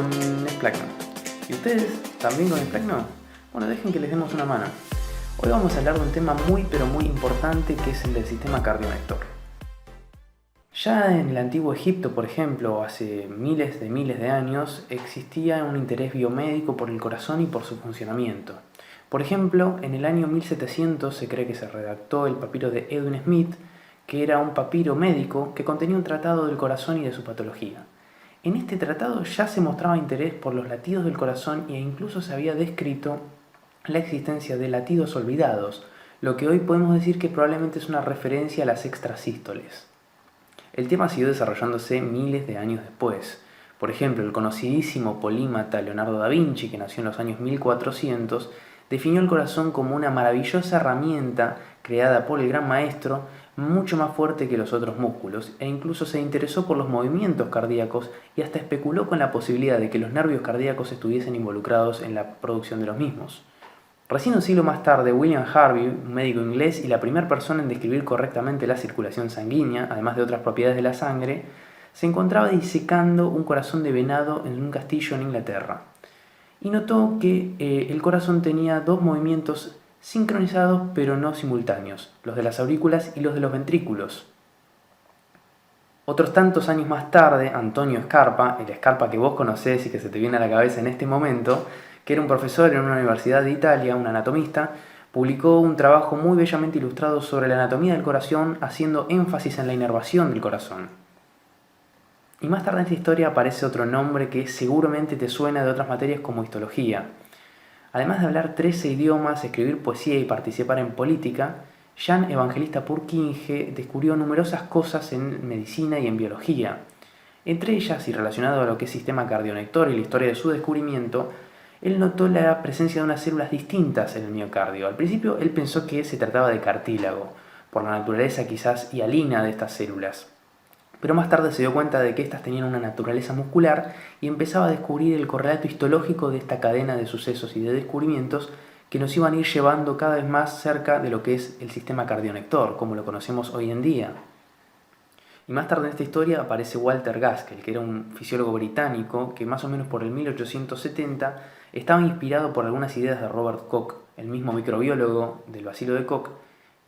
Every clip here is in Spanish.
con Splagno. ¿Y ustedes también con Splagno? Bueno, dejen que les demos una mano. Hoy vamos a hablar de un tema muy pero muy importante que es el del sistema cardionector. Ya en el antiguo Egipto, por ejemplo, hace miles de años, existía un interés biomédico por el corazón y por su funcionamiento. Por ejemplo, en el año 1700 se cree que se redactó el papiro de Edwin Smith, que era un papiro médico que contenía un tratado del corazón y de su patología. En este tratado ya se mostraba interés por los latidos del corazón e incluso se había descrito la existencia de latidos olvidados, lo que hoy podemos decir que probablemente es una referencia a las extrasístoles. El tema siguió desarrollándose miles de años después. Por ejemplo, el conocidísimo polímata Leonardo da Vinci, que nació en los años 1400, definió el corazón como una maravillosa herramienta creada por el gran maestro, mucho más fuerte que los otros músculos, e incluso se interesó por los movimientos cardíacos y hasta especuló con la posibilidad de que los nervios cardíacos estuviesen involucrados en la producción de los mismos. Recién un siglo más tarde, William Harvey, un médico inglés y la primera persona en describir correctamente la circulación sanguínea, además de otras propiedades de la sangre, se encontraba disecando un corazón de venado en un castillo en Inglaterra. Y notó que el corazón tenía dos movimientos sincronizados pero no simultáneos, los de las aurículas y los de los ventrículos. Otros tantos años más tarde, Antonio Scarpa, el Scarpa que vos conocés y que se te viene a la cabeza en este momento, que era un profesor en una universidad de Italia, un anatomista, publicó un trabajo muy bellamente ilustrado sobre la anatomía del corazón, haciendo énfasis en la inervación del corazón. Y más tarde en esta historia aparece otro nombre que seguramente te suena de otras materias como histología. Además de hablar 13 idiomas, escribir poesía y participar en política, Jan Evangelista Purkinje descubrió numerosas cosas en medicina y en biología. Entre ellas, y relacionado a lo que es sistema cardionector y la historia de su descubrimiento, él notó la presencia de unas células distintas en el miocardio. Al principio él pensó que se trataba de cartílago, por la naturaleza quizás hialina de estas células. Pero más tarde se dio cuenta de que éstas tenían una naturaleza muscular y empezaba a descubrir el correlato histológico de esta cadena de sucesos y de descubrimientos que nos iban a ir llevando cada vez más cerca de lo que es el sistema cardionector, como lo conocemos hoy en día. Y más tarde en esta historia aparece Walter Gaskell, que era un fisiólogo británico que más o menos por el 1870 estaba inspirado por algunas ideas de Robert Koch, el mismo microbiólogo del bacilo de Koch,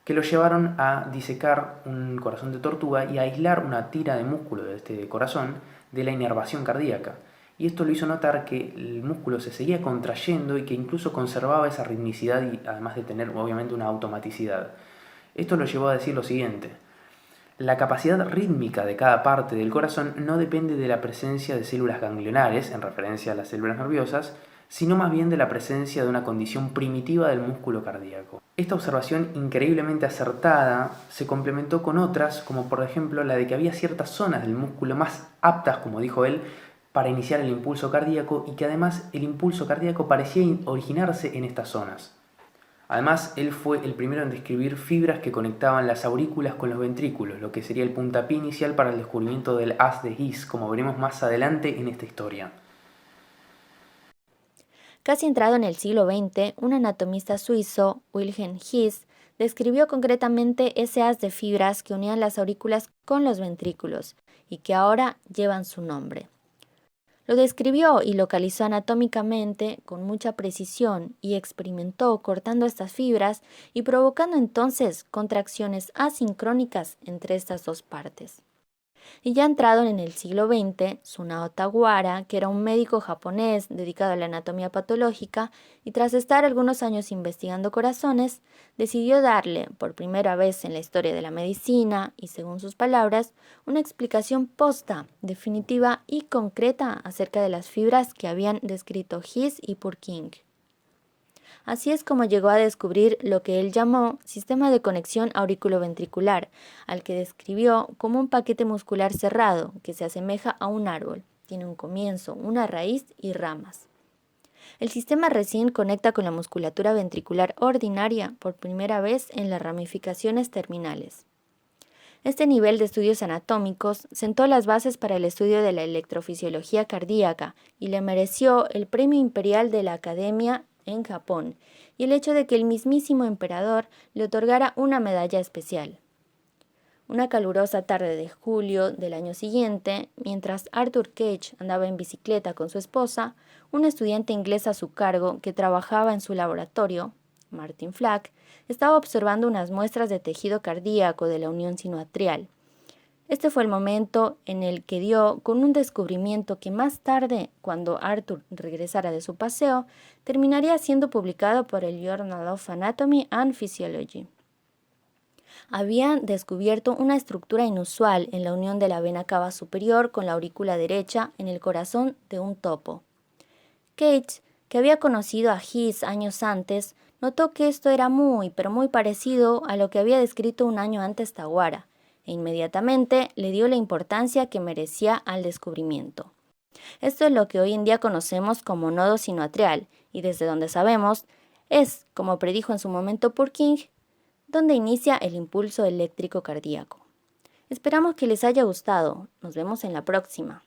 que lo llevaron a disecar un corazón de tortuga y a aislar una tira de músculo de este corazón de la inervación cardíaca. Y esto lo hizo notar que el músculo se seguía contrayendo y que incluso conservaba esa ritmicidad y además de tener obviamente una automaticidad. Esto lo llevó a decir lo siguiente: la capacidad rítmica de cada parte del corazón no depende de la presencia de células ganglionares, en referencia a las células nerviosas, sino más bien de la presencia de una condición primitiva del músculo cardíaco. Esta observación increíblemente acertada se complementó con otras, como por ejemplo la de que había ciertas zonas del músculo más aptas, como dijo él, para iniciar el impulso cardíaco y que además el impulso cardíaco parecía originarse en estas zonas. Además, él fue el primero en describir fibras que conectaban las aurículas con los ventrículos, lo que sería el puntapié inicial para el descubrimiento del haz de His, como veremos más adelante en esta historia. Casi entrado en el siglo XX, un anatomista suizo, Wilhelm His, describió concretamente ese haz de fibras que unían las aurículas con los ventrículos y que ahora llevan su nombre. Lo describió y localizó anatómicamente con mucha precisión y experimentó cortando estas fibras y provocando entonces contracciones asincrónicas entre estas dos partes. Y ya entrado en el siglo XX, Tsunao Tawara, que era un médico japonés dedicado a la anatomía patológica, y tras estar algunos años investigando corazones, decidió darle, por primera vez en la historia de la medicina, y según sus palabras, una explicación posta, definitiva y concreta acerca de las fibras que habían descrito His y Purkinje. Así es como llegó a descubrir lo que él llamó sistema de conexión auriculoventricular, al que describió como un paquete muscular cerrado que se asemeja a un árbol. Tiene un comienzo, una raíz y ramas. El sistema recién conecta con la musculatura ventricular ordinaria por primera vez en las ramificaciones terminales. Este nivel de estudios anatómicos sentó las bases para el estudio de la electrofisiología cardíaca y le mereció el Premio Imperial de la Academia en Japón y el hecho de que el mismísimo emperador le otorgara una medalla especial. Una calurosa tarde de julio del año siguiente, mientras Arthur Cage andaba en bicicleta con su esposa, un estudiante inglés a su cargo que trabajaba en su laboratorio, Martin Flack, estaba observando unas muestras de tejido cardíaco de la unión sinoatrial. Este fue el momento en el que dio con un descubrimiento que más tarde, cuando Arthur regresara de su paseo, terminaría siendo publicado por el Journal of Anatomy and Physiology. Habían descubierto una estructura inusual en la unión de la vena cava superior con la aurícula derecha en el corazón de un topo. Cage, que había conocido a His años antes, notó que esto era muy parecido a lo que había descrito un año antes Tawara, e inmediatamente le dio la importancia que merecía al descubrimiento. Esto es lo que hoy en día conocemos como nodo sinoatrial, y desde donde sabemos, es, como predijo en su momento Purkinje, donde inicia el impulso eléctrico cardíaco. Esperamos que les haya gustado. Nos vemos en la próxima.